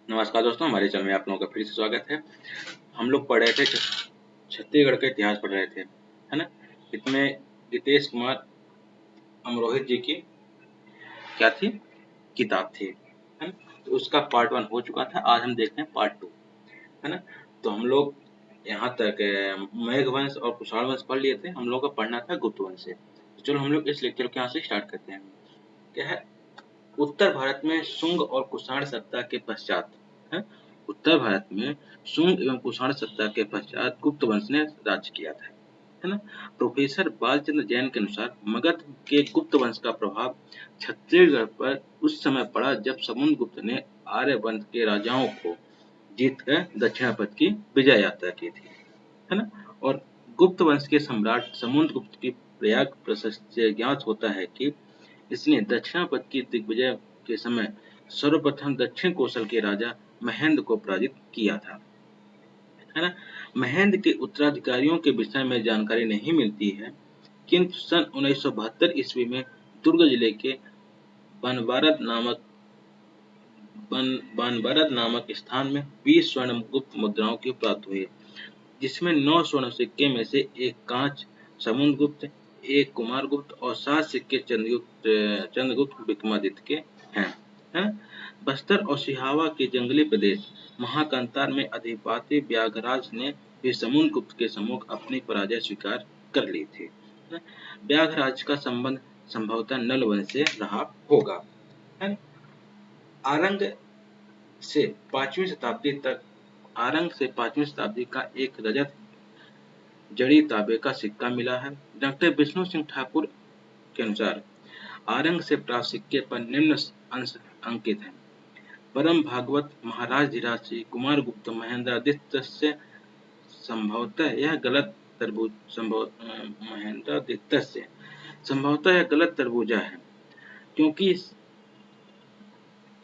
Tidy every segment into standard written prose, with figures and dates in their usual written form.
नमस्कार दोस्तों, हमारे चैनल में आप लोगों का फिर से स्वागत है। हम लोग पढ़ रहे थे छत्तीसगढ़ का इतिहास पढ़ रहे थे, है ना। इसमें गितेश कुमार अमरोहित जी की क्या थी, किताब थी, है ना। तो उसका पार्ट 1 हो चुका था। आज हम देखते हैं पार्ट 2, है ना। तो हम लोग यहाँ तक मेघवंश और कुषाण वंश पढ़ लिए थे। हम लोग का पढ़ना था गुप्त वंश से। तो चलो हम लोग इस लेक्चर को यहाँ से स्टार्ट करते हैं। क्या है, उत्तर भारत में शुंग और कुषाण सत्ता के पश्चात, है, उत्तर भारत में शुंग एवं कुषाण सत्ता के पश्चात गुप्त वंश ने राज्य किया था, है ना। प्रोफेसर बालचंद्र जैन के अनुसार मगध के गुप्त वंश का प्रभाव छत्तीसगढ़ पर उस समय पड़ा जब समुद्रगुप्त ने आर्यवंश के राजाओं को जीतकर दक्षिणापथ की विजय यात्रा की थी, है ना। और गुप्त वंश के सम्राट समुद्रगुप्त की प्रयाग प्रशस्ति से ज्ञात होता है कि इसने दक्षिणापथ की दिग्विजय के समय सर्वप्रथम दक्षिण कोसल के राजा महेंद्र को पराजित किया था, है ना। महेंद्र के उत्तराधिकारियों के विषय में जानकारी नहीं मिलती है, किंतु सन 1972 ईस्वी में दुर्ग जिले के बानबारद नामक स्थान में 20 स्वर्ण गुप्त मुद्राओं की प्राप्ति हुई, जिसमें 9 स्वर्ण सिक्के में से एक कांच समुद्रगुप्त, एक कुमारगुप्त और 7 सिक्के चंद्रगुप्त विक्रमादित्य के हैं, है। बस्तर और सिहावा के जंगली प्रदेश महाकांतार में अधिपति व्याघराज ने भी समुद्रगुप्त के सम्मुख अपनी पराजय स्वीकार कर ली थी। व्याघराज का संबंध संभवतः नल वंश से रहा होगा, है। आरंग से 5वीं शताब्दी तक आरंग से 5वीं शताब्दी का एक रजत जड़ी तांबे का सिक्का मिला है। डॉक्टर विष्णु सिंह ठाकुर के अनुसार आरंग से प्राप्त सिक्के पर निम्न अंश अंकित हैं। परम भागवत महाराज धीराज श्री कुमार गुप्त महेंद्रादित्य से संभवतः यह गलत तरबूजा है, क्योंकि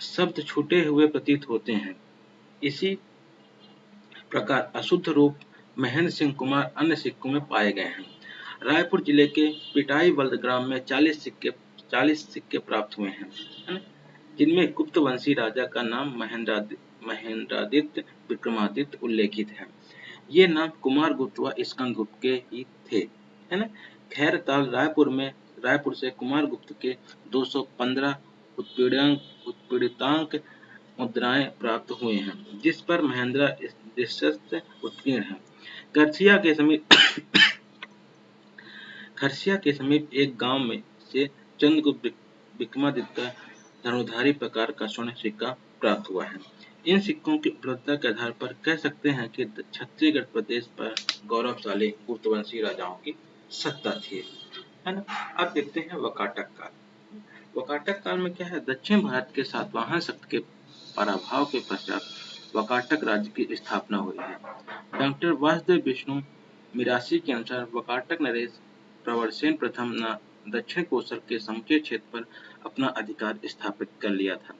शब्द छूटे हुए प्रतीत होते हैं। इसी प्रकार अशुद्ध रूप महेंद्र सिंह कुमार अन्य सिक्कों में पाए गए हैं। रायपुर जिले के पिटाई बल्द ग्राम में 40 सिक्के प्राप्त हुए हैं, है ना, जिनमें गुप्तवंशी राजा का नाम महेंद्रादित्य विक्रमादित्य उल्लेखित है। ये नाम कुमार गुप्त व स्कंदगुप्त के ही थे, है ना। खैरताल रायपुर से कुमार गुप्त के 215 उत्पीड़ितांक मुद्राएं प्राप्त हुए हैं, जिस पर महेंद्र उत्कीर्ण है। खरसिया के समीप एक गांव में से चंद्रगुप्त विक्रमादित्य धनुधारी प्रकार का स्वर्ण सिक्का प्राप्त हुआ है। इन सिक्कों की उपलब्धता के आधार पर कह सकते हैं कि छत्तीसगढ़ प्रदेश पर गौरवशाली गुप्तवंशी राजाओं की सत्ता थी, है ना। अब देखते हैं वकाटक काल। वकाटक काल में क्या है, दक्षिण भारत के सातवाहन शक्ति के पराभव के पश्चात वकाटक राज्य की स्थापना हुई है। डॉक्टर वासुदेव विष्णु मिरासी के अनुसार वकाटक नरेश प्रवरसेन प्रथम ने दक्षिण कोसल के समूचे क्षेत्र पर अपना अधिकार स्थापित कर लिया था।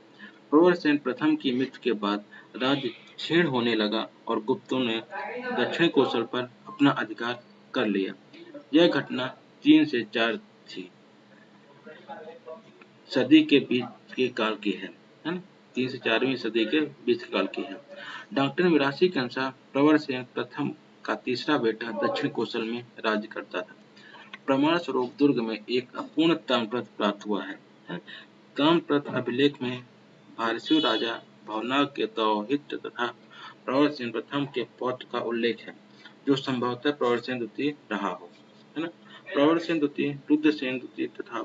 प्रवरसेन प्रथम की मृत्यु के बाद राज्य क्षीण होने लगा और गुप्तों ने दक्षिण कोसल पर अपना अधिकार कर लिया। यह घटना 3 से 4 थी सदी के बीच के काल की है ना। 3 से 4वीं सदी के बीच काल की है। डॉक्टर मिरासी के अनुसार प्रवरसेन प्रथम का तीसरा बेटा दक्षिण कोसल में राज्य करता था। प्रमाण स्वरूप दुर्ग में एक अपूर्ण ताम्रपत्र प्राप्त हुआ है। ताम्रपत्र अभिलेख में भारसु राजा भवनाग के दौहित्र तथा प्रवरसेन प्रथम के पौत्र का उल्लेख है, जो संभवतः प्रवरसेन द्वितीय रहा हो, है ना। प्रवरसेन द्वितीय रुद्रसेन द्वितीय तथा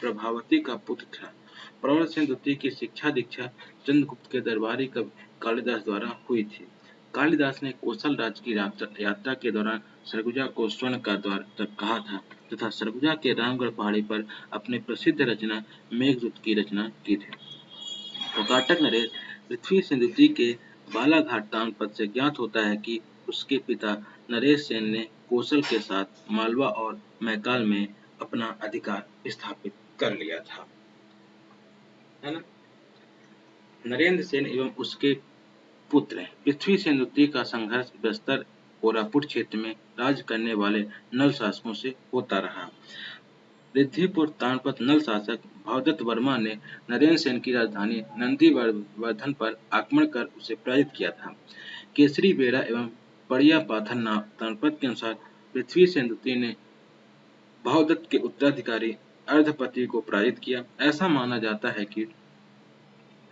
प्रभावती का पुत्र था। प्रवरसेन द्वितीय की शिक्षा दीक्षा चंद्रगुप्त के दरबारी कवि कालिदास द्वारा हुई थी। कालिदास ने कोसल राज्य की यात्रा के दौरान सरगुजा को स्वर्ण का द्वार तक कहा था तथा सरगुजा के रामगढ़ पहाड़ी पर अपनी प्रसिद्ध रचना मेघदूत की रचना की थी। वकाटक नरेश पृथ्वी सेन द्वितीय के बालाघाट ताम्रपत्र से ज्ञात होता है कि उसके पिता नरेश सेन ने कोसल के साथ मालवा और मैकाल में अपना अधिकार स्थापित कर लिया था, है ना। नरेंद्र सेन एवं उसके पुत्र पृथ्वी सेन द्वितीय का संघर्ष बस्तर कोरापुट क्षेत्र में राज करने वाले नल शासकों से होता रहा। रिद्धिपुर तानपत नल शासक भवदत्त वर्मा ने नरेंद्र सेन की राजधानी नंदीवर्धन पर आक्रमण कर उसे पराजित किया था। केसरी बेड़ा एवं पड़िया पाथर तानपत के अनुसार पृथ्वी सेन द्वितीय ने भवदत्त के उत्तराधिकारी अर्धपति को पराजित किया। ऐसा माना जाता है कि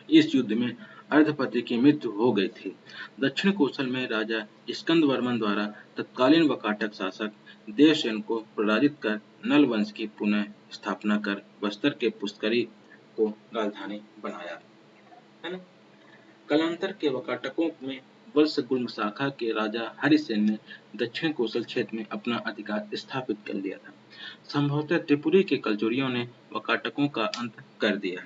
इस युद्ध में अर्धपति की मृत्यु हो गई थी। दक्षिण कोसल में राजा स्कंद वर्मन द्वारा तत्कालीन वकाटक शासक देवसेन को पराजित कर नल वंश की पुनः स्थापना कर बस्तर के पुष्करी को राजधानी बनाया, है ना। कालांतर के वकाटकों में वत्स गुल्म शाखा के राजा हरिसेन ने दक्षिण कोसल क्षेत्र में अपना अधिकार स्थापित कर लिया था। संभवतः त्रिपुरी के कलचुरियों ने वकाटकों का अंत कर दिया।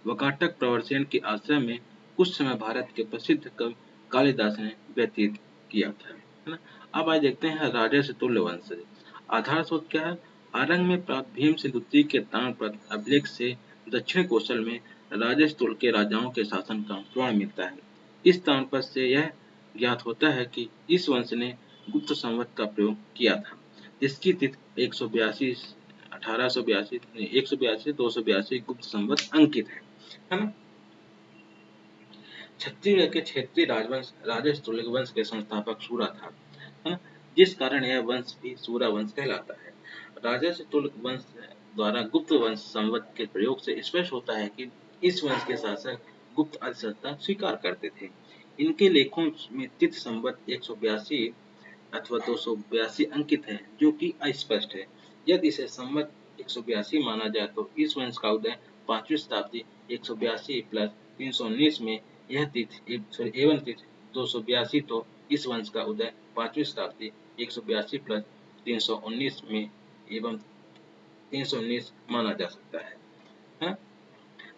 वकाटक प्रवरसेन के आश्रय में कुछ समय भारत के प्रसिद्ध कवि कालिदास ने व्यतीत किया था, है ना। अब आज देखते हैं राजा से तुल्य वंश। आधार स्रोत क्या है? आरंग में प्राप्त भीमसेन द्वितीय के ताम्रपत्र अभिलेख से दक्षिण कोसल में राजस्थुल के राजाओं के शासन का प्रमाण मिलता है। इस ताम्रपत्र से यह ज्ञात होता है कि इस वंश ने गुप्त संवत का प्रयोग किया था, जिसकी तिथि 182 1882 182 282 गुप्त संवत अंकित है ना। छत्तीसगढ़ के क्षेत्रीय राजवंश राजस्थुल वंश के संस्थापक सूरा था, है ना, जिस कारण यह वंश भी सूरा वंश कहलाता है। राजस्थुल वंश द्वारा गुप्त वंश संवत के प्रयोग से स्पष्ट होता है कि इस वंश के शासक गुप्त अधिसत्ता स्वीकार करते थे। इनके लेखों में तिथि संवत 182 अथवा 282 अंकित है, जो कि अस्पष्ट है। यदि इसे संवत 182 माना जाए तो इस वंश का उदय 5वीं शताब्दी 182 प्लस 319 में यह तिथि एवं तिथि 282 तो इस वंश का उदय 5वीं शताब्दी 182 प्लस 319 में एवं 319 माना जा सकता है।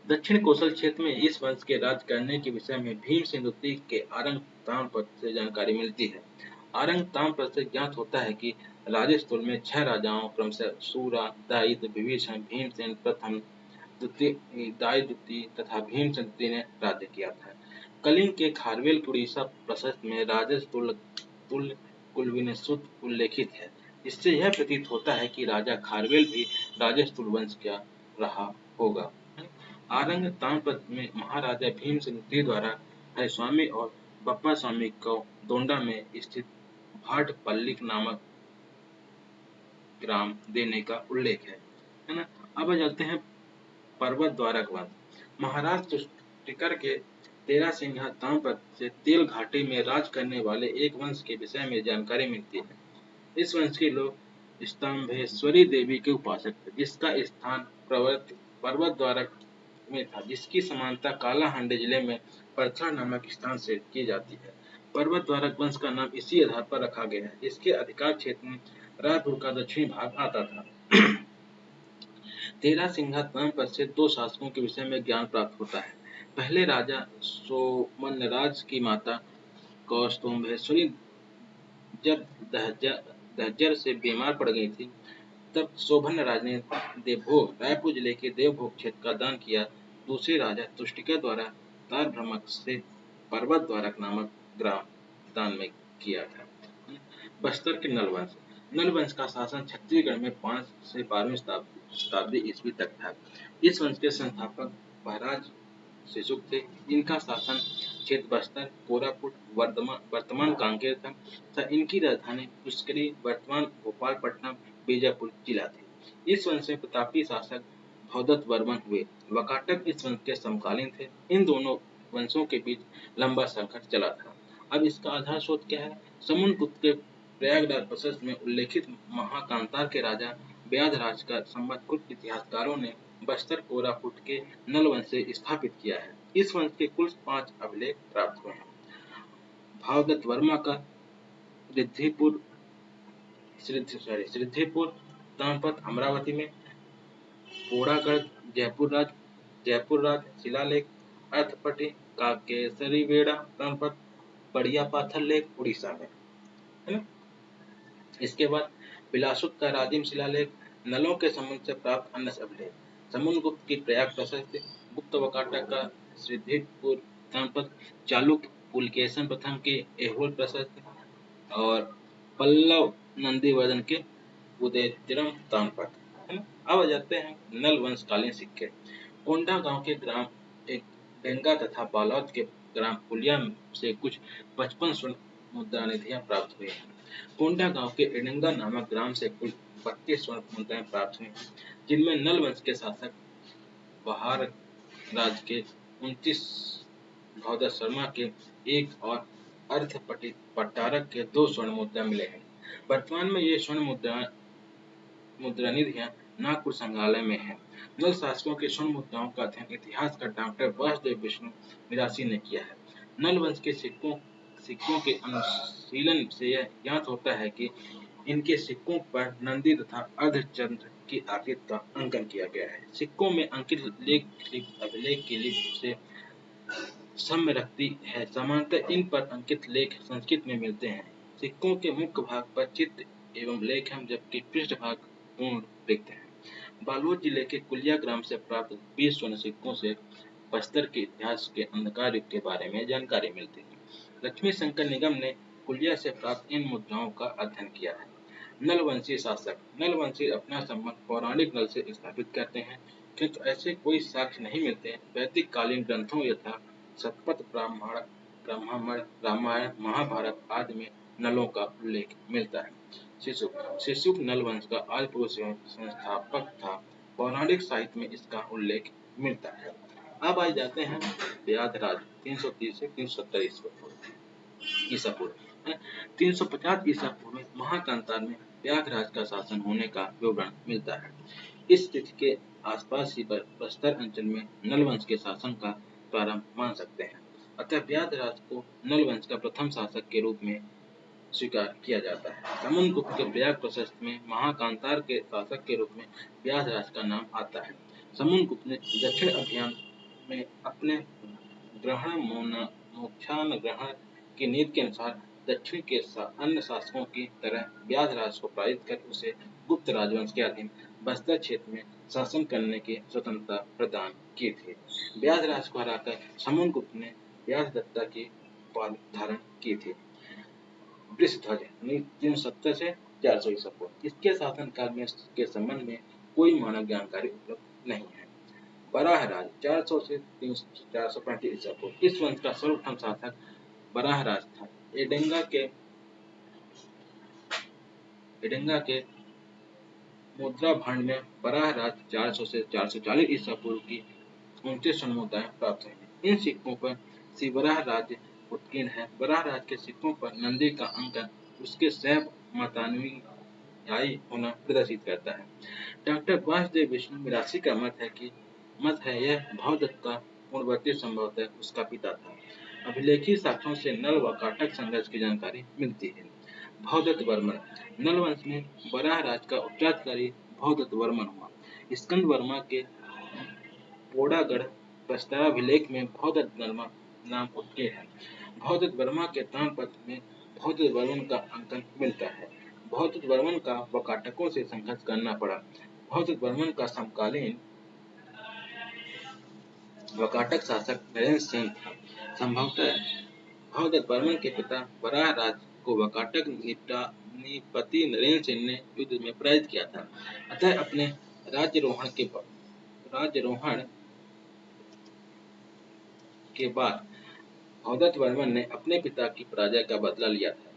दक्षिण कोसल क्षेत्र में इस वंश के राज करने के विषय में भीमसेन द्वितीय के आरंग ताम्रपत्र से जानकारी मिलती है। आरंग ताम्रपत्र से ज्ञात होता है कि राजस्थुल में 6 राजाओं क्रमशः सूरा, दायित, विभीषण, भीमसेन प्रथम, दायित द्वितीय तथा भीमसेन द्वितीय ने राज्य किया था। कलिंग के खारवेल उड़ीसा प्रशस्त में राजस्थुल कुलविनसुत उल्लेखित है, इससे यह प्रतीत होता है कि राजा खारवेल भी राजस्थुल वंश का रहा होगा। आरंग ताम्रपत्र में महाराजा भीमसेन द्वितीय द्वारा हरिस्वामी और बप्पा स्वामी को दोंडा में स्थित भाटपल्ली नामक ग्राम देने का उल्लेख है ना। अब चलते हैं पर्वत द्वारक वंश। महाराज तुष्टिकर के 13 सिंहा ताम्रपत्र से तेल घाटी में राज करने वाले एक वंश के विषय में जानकारी मिलती है। इस वंश के लोग स्तंभेश्वरी देवी के उपासक थे, जिसका स्थान पर्वत द्वारक में था, जिसकी समानता कालाहांडी जिले में परछा नामक स्थान से की जाती है। पर्वत द्वारक वंश का नाम इसी आधार पर रखा गया है। इसके अधिकार क्षेत्र में रायपुर का दक्षिणी भाग आता था। 13 सिंहा ताम्रपत्र से 2 शासकों के विषय में ज्ञान प्राप्त होता है। पहले राजा सोमनराज की माता कौस्तुभेश्वरी जब दहज्जर से बीमार पड़ गई थी, तब शोभनराज ने देवभोग रायपुर जिले के देवभोग क्षेत्र का दान किया। दूसरे राजा तुष्टिका द्वारा तारभ्रमक से पर्वत द्वारक नामक ग्राम दान में किया था। बस्तर के नलवंश। नलवंश का शासन छत्तीसगढ़ में 5 से 12वीं शताब्दी ईस्वी तक था। इस वंश के संस्थापक महाराज शिशुक थे। इनका शासन क्षेत्र बस्तर, कोरापुट, वर्तमान कांकेर था तथा इनकी राजधानी पुष्करी, वर्तमान भोपालपट्टनम, बीजापुर जिला थी। इस वंश में प्रतापी शासक भवदत्त वर्मन हुए। वकाटक इस वंश के समकालीन थे। इन दोनों वंशों के बीच लंबा संघर्ष चला था। अब इसका आधार स्रोत क्या है? समुद्रगुप्त के प्रयागराज प्रशस्त में उल्लेखित महाकांतार के राजा व्याधराज का संबंध कुछ इतिहासकारों ने बस्तर कोरापुट के नल वंश से स्थापित किया है। इस वंश के कुल 5 अभिलेख प्राप्त हुए हैं। भावदत्त वर्मा का रिद्धिपुर ताम्रपत्र अमरावती में, पोड़ागढ़ जयपुर राज शिलालेख, अर्थपट्टी का केसरी बेड़ा ताम्रपत्र, बढ़िया पाथर लेख उड़ीसा में, है ना। इसके बाद बिलासुत का राजिम शिलालेख, नलों के संबंध से प्राप्त अन्य अभिलेख, समुद्रगुप्त की प्रयाग प्रशस्ति, गुप्त वकाटक का सिद्धिपुर ताम्रपत्र, चालुक्य पुलकेशन प्रथम के ऐहोल प्रशस्ति और पल्लव नंदीवर्धन के उदयतिरम ताम्रपत्र, है ना। अब आ जाते हैं नल वंशकालीन सिक्के। कोंडागांव के ग्राम एक डेंगा तथा बालोद के ग्राम पुलिया से कुछ 55 स्वर्ण मुद्रा निधियां प्राप्त हुई हैं। कोंडागांव के एडेंगा नामक ग्राम से कुल 32 स्वर्ण मुद्राएं प्राप्त हुई हैं, जिनमें नल वंश के शासक बहार राज के 29 भौदर शर्मा के एक और अर्थ पट्टारक के 2 स्वर्ण मुद्रा मिले हैं। वर्तमान में ये स्वर्ण मुद्रा निधियां नागपुर संग्रहालय में है। नल शासकों के स्वर्ण मुद्राओं का अध्ययन इतिहासकार डॉक्टर वासुदेव विष्णु मिरासी ने किया है। नल वंश के सिक्कों के अनुशीलन से यह ज्ञात होता है कि इनके सिक्कों पर नंदी तथा अर्धचंद्र की आकृति का अंकन किया गया है। सिक्कों में अंकित लेख अभिलेख की लिपि से साम्य रखती है। सामान्यतः इन पर अंकित लेख संस्कृत में मिलते हैं। सिक्कों के मुख्य भाग पर चित्र एवं लेख हैं, जबकि पृष्ठभाग पूर्ण रिक्त है। बालोद जिले के कुलिया ग्राम से प्राप्त 20 स्वर्ण सिक्कों से बस्तर के इतिहास के अंधकार युग के बारे में जानकारी मिलती है। लक्ष्मी शंकर निगम ने कुलिया से प्राप्त इन मुद्राओं का अध्ययन किया है। नलवंशी शासक। नलवंशी अपना संबंध पौराणिक नल से स्थापित करते हैं, किंतु ऐसे कोई साक्ष्य नहीं मिलते। वैदिक कालीन ग्रंथों यथा शतपथ ब्राह्मण, रामायण, महाभारत आदि में नलों का उल्लेख मिलता है। शिशुक नल वंश का आदि पुरुष एवं संस्थापक था। पौराणिक साहित्य में इसका उल्लेख मिलता है। अब आ जाते हैं व्याधराज 330 से 370 ईसा पूर्व। 350 ईसा पूर्व में महाकांतार में व्याघराज का शासन होने का विवरण मिलता है। इस तिथि के आसपास ही बस्तर अंचल में नलवंश के शासन का प्रारंभ मान सकते हैं। अतः व्याधराज को नलवंश का प्रथम शासक के रूप में स्वीकार किया जाता है। समुद्रगुप्त के प्रयाग प्रशस्त में महाकांतार के शासक के रूप में व्याधराज का नाम आता है। समुद्रगुप्त ने दक्षिण अभियान में अपने मोक्षान ग्रहण की नीति के अनुसार दक्षिण के अन्य शासकों की तरह व्याधराज को पराजित कर उसे गुप्त राजवंश के अधीन बस्तर क्षेत्र में शासन करने की स्वतंत्रता प्रदान की थी। व्याधराज को हराकर समुद्रगुप्त ने व्याधदत्ता की उपाधि धारण की थी। वृषध्वज 370 से 400 ईसा पूर्व। इसके शासनकाल में के संबंध में कोई मानक जानकारी उपलब्ध नहीं है। बराहराज 400 से 435 ईसा पूर्व। इस वंश का सर्वप्रथम शासक बराहराज था। एडेंगा के मुद्रा भंड में बराहराज 400 से 440 ईसा पूर्व की 29 स्वर्ण मुद्राएं प्राप्त हुई। इन सिक्कों पर श्री बराहराज उत्कीर्ण है। बराहराज के सिक्कों पर नंदी का अंकन उसके सैव मातानुयायी होना प्रदर्शित करता है। डॉक्टर वासुदेव विष्णु मिरासी का मत है यह भौदत्ता पूर्ववर्ती संभवतः उसका पिता था। अभिलेखी साक्ष्यों से नल व काटक संघर्ष की जानकारी मिलती है। भौदत्त वर्मन। नल वंश में बराहराज का उत्तराधिकारी भौदत्त वर्मन हुआ। स्कंद वर्मा के पोड़ागढ़ प्रस्तराभिलेख में भौदत्त वर्मा नाम उत्कीर्ण है। भौदत्त वर्मा के ताम्रपत्र में भौदत्त वर्मन का अंकन मिलता है। भौदत्त वर्मन का वकाटकों से संघर्ष करना पड़ा। भौदत्त वर्मन का समकालीन वकाटक शासक नरेंद्र सिंह था। संभवतः भौदत्त वर्मन के पिता बराहराज को वकाटक निपति नरेंद्र सिंह ने युद्ध में पराजित किया था। अतः अपने राज्यारोहण के बाद भौदत्त वर्मन ने अपने पिता की पराजय का बदला लिया था।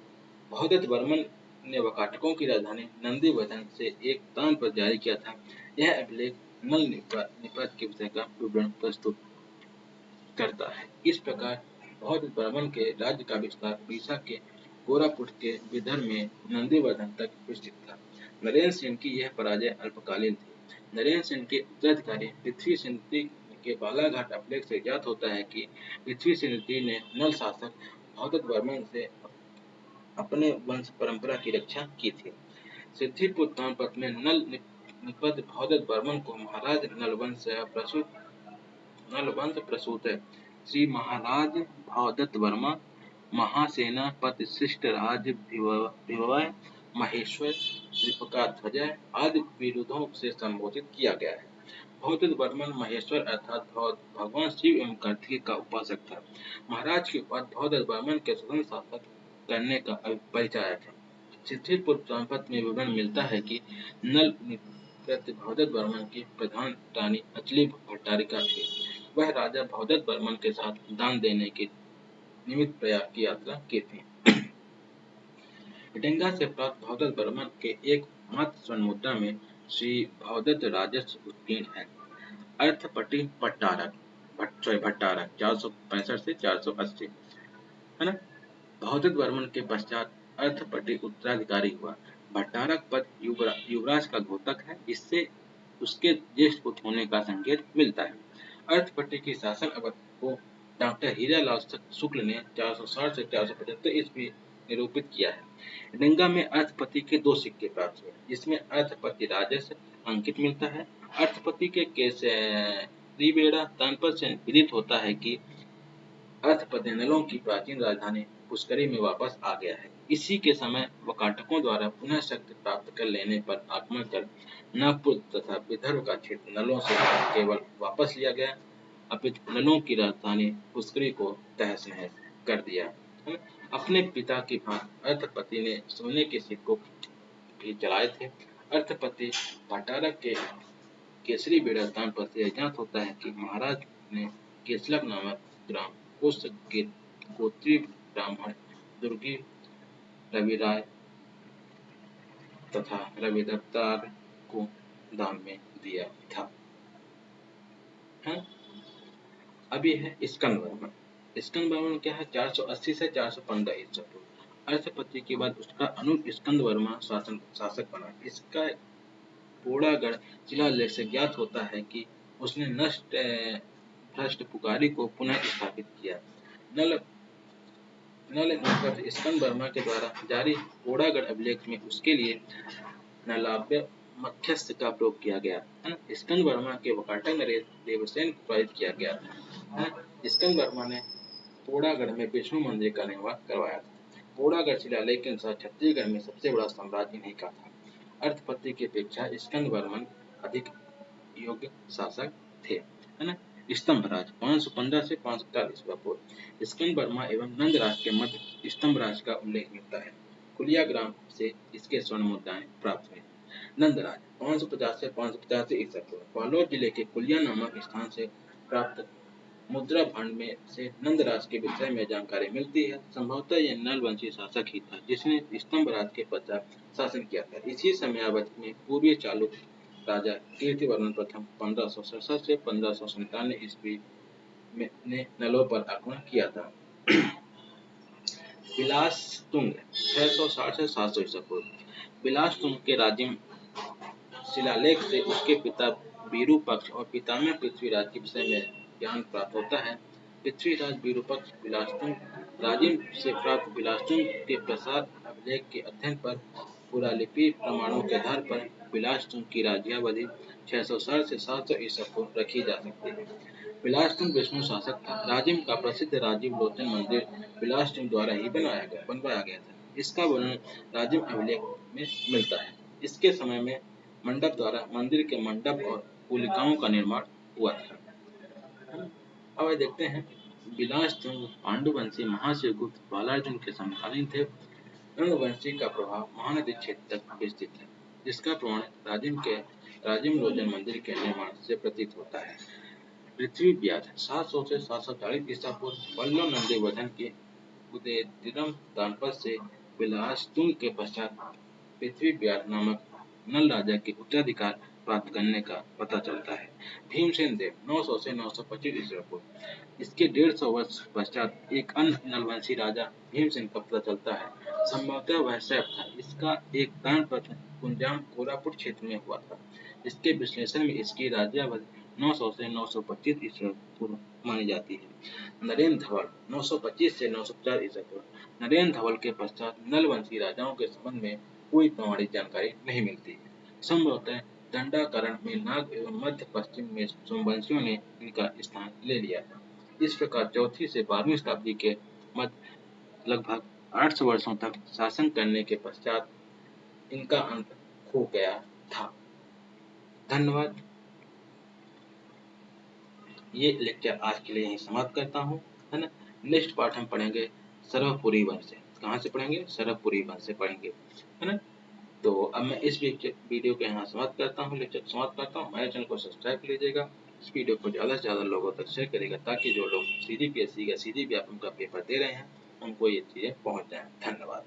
भौदत्त वर्मन ने वकाटकों की राजधानी नंदीवर्धन से एक ताम्रपत्र जारी किया था। यह अभिलेख नल निपत के विषय का विवरण प्रस्तुत करता है। इस प्रकार भौदत्त वर्मन के राज्य का विस्तार उड़ीसा के कोरापुट के विदर्भ में नंदीवर्धन तक विस्तृत था। नरेंद्र सेन की यह पराजय अल्पकालीन थी। नरेंद्र सेन के उत्तराधिकारी पृथ्वी सेन के बालाघाट अभिलेख से ज्ञात होता है कि पृथ्वी सेन ने नल शासक भौदत्त वर्मन से अपने वंश परंपरा की रक्षा की थी। सिद्धिपुर ताम्रपत्र में नल निपत भौदत्त वर्मन को महाराज नलवंश प्रसूत है। श्री महाराज भौदत्त वर्मा महासेनापति शिष्ट राज भिवय महेश्वर त्रिपकाध्वज आदि विरुद्धों से संबोधित किया गया है। भौदत्त वर्मन महेश्वर अर्थात भगवान शिव एवं कार्तिकेय का उपासक था। महाराज के बाद भौदत्त वर्मन के स्वतंत्र शासक करने का परिचायक है। सिद्धिपुर ताम्रपत्र में विवरण मिलता है कि नल प्रति भवदत्त वर्मन की प्रधान रानी अचली भट्टारिका थी। वह राजा भवदत्त वर्मन के साथ दान देने के निमित्त प्रयाग की यात्रा की थी। इटेंगा से प्राप्त भवदत्त वर्मन के एकमात्र स्वर्ण मुद्रा में श्री भवदत्त राजस्व उत्कीर्ण है। अर्थपट्टी भट्टारक 465 से 480, है ना। भवदत्त वर्मन के पश्चात अर्थपट्टी उत्तराधिकारी हुआ। भट्टारक पद युवराज का घोतक है, इससे उसके ज्येष्ठ पुत्र होने का संकेत मिलता है। अर्थपट्टी की शासन अवधि को डॉक्टर हीरालाल शुक्ल ने 460 से 475 ईस्वी निरूपित किया है। डंगा में अर्थपति के 2 सिक्के प्राप्त हुए, जिसमें अर्थपति राजस्व अंकित मिलता है। अर्थपति के त्रिवेड़ा तानपद से विदित होता है कि अर्थपति नलों की प्राचीन राजधानी पुष्करी में वापस आ गया है। इसी के समय वकाटकों द्वारा पुनः शक्ति प्राप्त कर लेने पर आक्रमण कर नागपुर तथा विदर्भ का क्षेत्र नलों से केवल वापस लिया गया, अपितु नलों की राजधानी पुष्करी को तहस नहस कर दिया। अपने पिता की भांति अर्थपति ने सोने के सिक्कों भी चलाए थे। अर्थपति भट्टारक के केसरी बेड़ा तानपद से ज्ञात होता है कि महाराज ने केसलक नामक ग्राम उस गोत्री ब्राह्मण दुर्गी रविराय तथा रविदत्तार को दान में दिया था। अब ये है स्कंद वर्मन। स्कंद वर्मन क्या है? 480 से 415 ईस्वी पूर्व। अर्थपति के बाद उसका अनुज स्कंद वर्मा शासक बना। इसका पोड़ागढ़ शिलालेख से ज्ञात होता है कि उसने भ्रष्ट पुकारी को पुनः स्थापित किया। नल स्कंद वर्मा के द्वारा जारी पोड़ागढ़ अभिलेख में उसके लिए नलाब्य मध्यस्थ का प्रयोग किया गया। स्कंद वर्मा के वकाटक नरेश देवसेन को प्रेरित किया गया था। स्कंद वर्मा ने पोड़ागढ़ में विष्णु मंदिर का निर्माण करवाया था। पोड़ागढ़ शिलालेख के अनुसार छत्तीसगढ़ में सबसे बड़ा साम्राज्य इन्हीं का था। अर्थपति की अपेक्षा स्कंद वर्मन अधिक योग्य शासक थे, है ना। स्तंभराज 515 से 540 ईस्वी पूर्व। स्कंद वर्मा एवं नंदराज के मध्य स्तंभराज का उल्लेख मिलता है। कुलिया ग्राम से इसके स्वर्ण मुद्राएं प्राप्त हुई। नंदराज 550 से 550 ईस्वी पूर्व। बालोद जिले के कुलिया नामक स्थान से प्राप्त मुद्रा भंड में से नंदराज के विषय में जानकारी मिलती है। संभवतः यह नलवंशी शासक ही था जिसने स्तंभराज के पश्चात शासन किया था। इसी समयावधि में पूर्वी चालुक्य राजा कीर्तिवर्मन प्रथम 1567 से 1597 ईस्वी ने नलों पर आक्रमण किया था। बिलासतुंग 660 से 700 ईस्वी पूर्व। बिलासतुंग के राज्य शिलालेख से उसके पिता विरूपक्ष और पितामह पृथ्वीराज के विषय में ज्ञान प्राप्त होता है। पृथ्वीराज विरूपक्ष बिलासतुंग राजिम से प्राप्त बिलासतुंग के प्रसाद अभिलेख के अध्ययन पर पुरालिपि प्रमाणों के आधार पर बिलासतुंग की राज्यावधि 660 से 700 ईस्वी पूर्व रखी जा सकती है। बिलासतुंग विष्णु शासक था। राजिम का प्रसिद्ध राजीव लोचन मंदिर बिलासतुंग द्वारा ही बनवाया गया था। इसका वर्णन राजिम अभिलेख में मिलता है। इसके समय में मंडप द्वारा मंदिर के मंडप और कुलिकाओं का निर्माण हुआ था। अब देखते हैं बिलासतुंग पांडुवंशी महाशिवगुप्त बालार्जुन के समकालीन थे। नंदवंशी का प्रभाव महानदी क्षेत्र तक विस्तृत है, जिसका प्रमाण राजिम लोचन मंदिर के निर्माण से प्रतीत होता है। पृथ्वी व्याध 700 से 740 ईसा पूर्व। वल्लभ नंदीवर्धन के उदयतिरम दानपद से बिलासतुंग के पश्चात पृथ्वी व्याध नामक नल राजा के उत्तराधिकार प्राप्त करने का पता चलता है। भीमसेन देव 900 से 925 ईस्वी पूर्व। इसके 150 वर्ष पश्चात एक अन्य नलवंशी राजा भीमसेन का पता चलता है। संभवतः वह सैफ था। इसका एक दानपत्र कुंजाम कोरापुट क्षेत्र में हुआ था। इसके विश्लेषण में इसकी राज्यावधि 900 से 925 ईस्वी पूर्व मानी जाती है। नरेंद्र धवल 925 से 950 ईस्वी पूर्व। नरेंद्र धवल के पश्चात नलवंशी राजाओं के संबंध में कोई प्रमाणित जानकारी नहीं मिलती है। संभवतः दंडाकरण में नाग एवं मध्य पश्चिम में सोमवंशियों ने इनका स्थान ले लिया था। इस प्रकार 4वीं से 12वीं शताब्दी के मध्य लगभग 800 वर्षों तक शासन करने के पश्चात इनका अंत हो गया था। धन्यवाद। ये लेक्चर आज के लिए यहीं समाप्त करता हूँ, है ना। नेक्स्ट पार्ट हम पढ़ेंगे सरवपुरी वंश से। कहाँ से पढ़ेंगे? सरवपुरी वंश से पढ़ेंगे, है ना। तो अब मैं इस वीडियो को यहाँ समाप्त करता हूँ, लेक्चर को समाप्त करता हूँ। हमारे चैनल को सब्सक्राइब कर लीजिएगा, इस वीडियो को ज़्यादा से ज़्यादा लोगों तक शेयर करेगा, ताकि जो लोग CGPSC का CGP का पेपर दे रहे हैं उनको ये चीज़ें पहुँच जाएँ। धन्यवाद।